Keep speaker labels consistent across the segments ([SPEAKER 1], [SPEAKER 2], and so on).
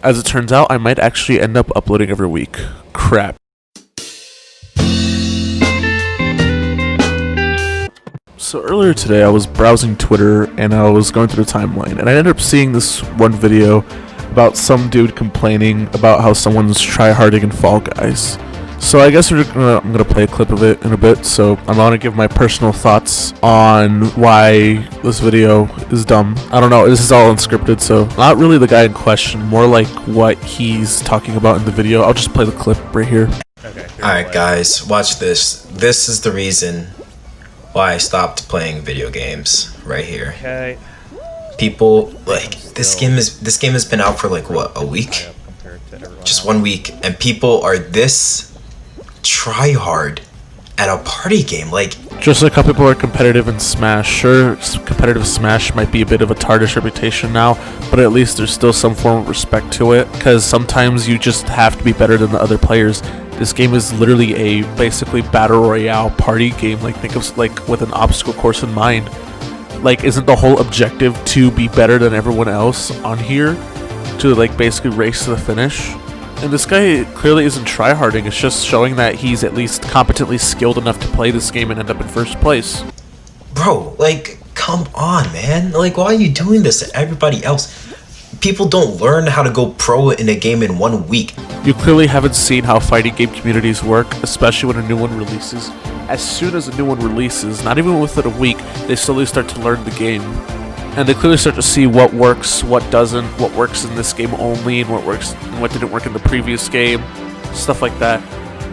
[SPEAKER 1] As it turns out, I might actually end up uploading every week. Crap. So earlier today, I was browsing Twitter and I was going through the timeline, and I ended up seeing this one video about some dude complaining about how someone's tryharding in Fall Guys. So I guess I'm gonna play a clip of it in a bit. So I'm gonna give my personal thoughts on why this video is dumb. I don't know. This is all unscripted, so not really the guy in question. More like what he's talking about in the video. I'll just play the clip right here.
[SPEAKER 2] Okay. Alright guys, watch this. This is the reason why I stopped playing video games right here.
[SPEAKER 3] Okay.
[SPEAKER 2] People like this game has been out for like what, a week? Just 1 week, and people are this try hard at a party game. Like,
[SPEAKER 1] just like how people are competitive in Smash. Sure, competitive Smash might be a bit of a tarnish reputation now, but at least there's still some form of respect to it, because sometimes you just have to be better than the other players. This game is literally a basically battle royale party game. Like, think of like with an obstacle course in mind. Like, isn't the whole objective to be better than everyone else on here, to like basically race to the finish? And this guy clearly isn't tryharding. It's just showing that he's at least competently skilled enough to play this game and end up in first place.
[SPEAKER 2] bro, like, come on, man. Like, why are you doing this to everybody else? People don't learn how to go pro in a game in 1 week.
[SPEAKER 1] You clearly haven't seen how fighting game communities work, especially when a new one releases. As soon as a new one releases, not even within a week, they slowly start to learn the game. And they clearly start to see what works, what doesn't, what works in this game only, and what works and what didn't work in the previous game, stuff like that.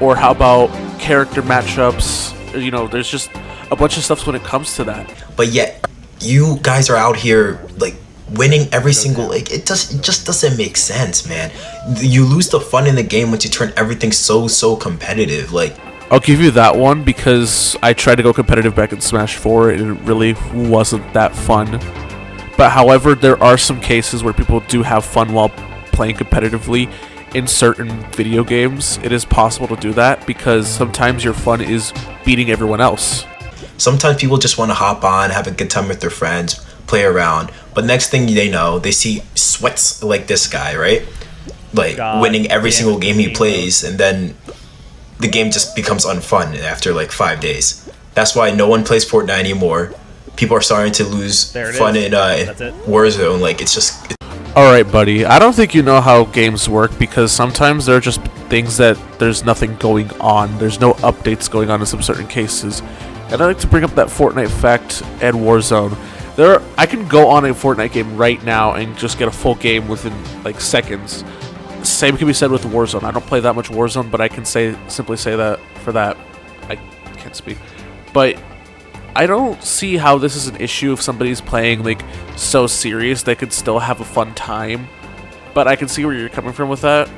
[SPEAKER 1] Or how about character matchups? You know, there's just a bunch of stuff when it comes to that.
[SPEAKER 2] But yet, you guys are out here, like, winning every single, like, it just doesn't make sense, man. You lose the fun in the game once you turn everything so competitive. Like,
[SPEAKER 1] I'll give you that one because I tried to go competitive back in Smash 4 and it really wasn't that fun. But however, there are some cases where people do have fun while playing competitively in certain video games. It is possible to do that because sometimes your fun is beating everyone else.
[SPEAKER 2] sometimes people just want to hop on, have a good time with their friends, play around. But next thing they know, they see sweats like this guy, right? Like, winning every single game he plays, and then the game just becomes unfun after like 5 days. That's why no one plays Fortnite anymore. People are starting to lose fun in Warzone. Like, it's just...
[SPEAKER 1] Alright, buddy. I don't think you know how games work because sometimes there are just things that there's nothing going on. There's no updates going on in some certain cases. And I like to bring up that Fortnite fact and Warzone. I can go on a Fortnite game right now and just get a full game within like seconds. Same can be said with Warzone. I don't play that much Warzone, but I can simply say that for that. I can't speak. But I don't see how this is an issue if somebody's playing like so serious they could still have a fun time. But I can see where you're coming from with that,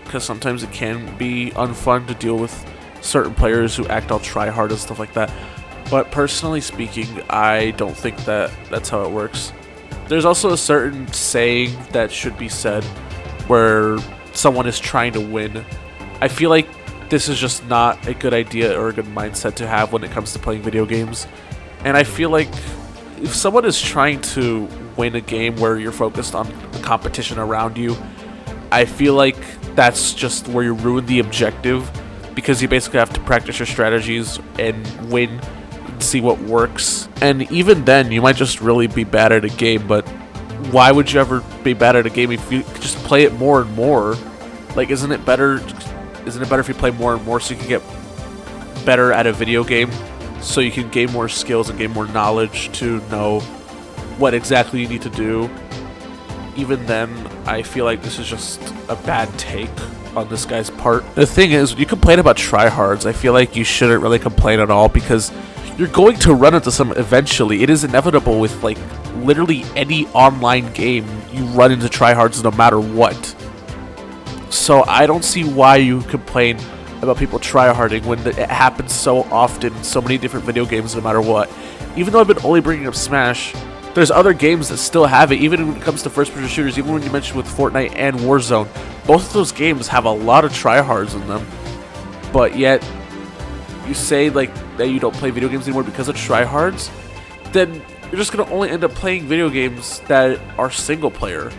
[SPEAKER 1] because sometimes it can be unfun to deal with certain players who act all try hard and stuff like that. But personally speaking, I don't think that that's how it works. There's also a certain saying that should be said where someone is trying to win. I feel like this is just not a good idea or a good mindset to have when it comes to playing video games. And I feel like if someone is trying to win a game where you're focused on the competition around you, I feel like that's just where you ruin the objective, because you basically have to practice your strategies and win and see what works. And even then, you might just really be bad at a game, but why would you ever be bad at a game if you just play it more and more? Like, isn't it better if you play more and more so you can get better at a video game, so you can gain more skills and gain more knowledge to know what exactly you need to do? Even then, I feel like this is just a bad take on this guy's part. The thing is, you complain about tryhards. I feel like you shouldn't really complain at all, because you're going to run into some eventually. It is inevitable with like literally any online game. You run into tryhards no matter what. So I don't see why you complain about people tryharding when it happens so often in so many different video games no matter what. Even though I've been only bringing up Smash, there's other games that still have it, even when it comes to first-person shooters, even when you mentioned with Fortnite and Warzone. Both of those games have a lot of tryhards in them. But yet, you say like that you don't play video games anymore because of tryhards, then you're just going to only end up playing video games that are single-player.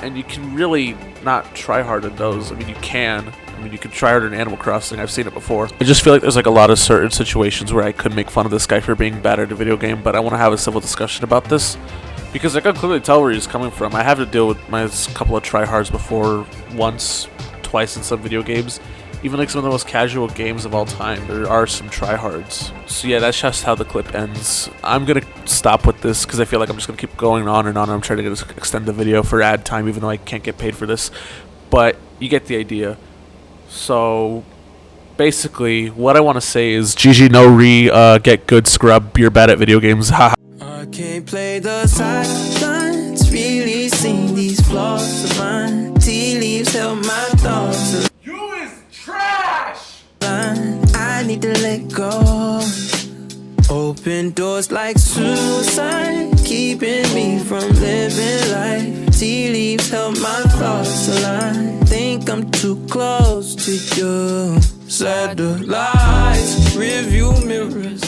[SPEAKER 1] and you can really not try hard in those. I mean, you can. I mean, you can try harder in Animal Crossing. I've seen it before. I just feel like there's like a lot of certain situations where I could make fun of this guy for being bad at a video game, but I want to have a civil discussion about this because I can clearly tell where he's coming from. I have to deal with my couple of tryhards before, once, twice in some video games. Even like some of the most casual games of all time, there are some tryhards. So yeah, that's just how the clip ends. I'm gonna stop with this because I feel like I'm just gonna keep going on and on. I'm trying to extend the video for ad time, even though I can't get paid for this. But you get the idea. So basically, what I want to say is GG no re, get good scrub, you're bad at video games, haha.
[SPEAKER 3] I can't play the silence, really sing these flaws of mine. Tea leaves help my thoughts.
[SPEAKER 4] You is trash!
[SPEAKER 3] I need to let go. Open doors like suicide, keeping me from living life. Tea leaves help my thoughts align. Think I'm too close to you. Satellites, review mirrors.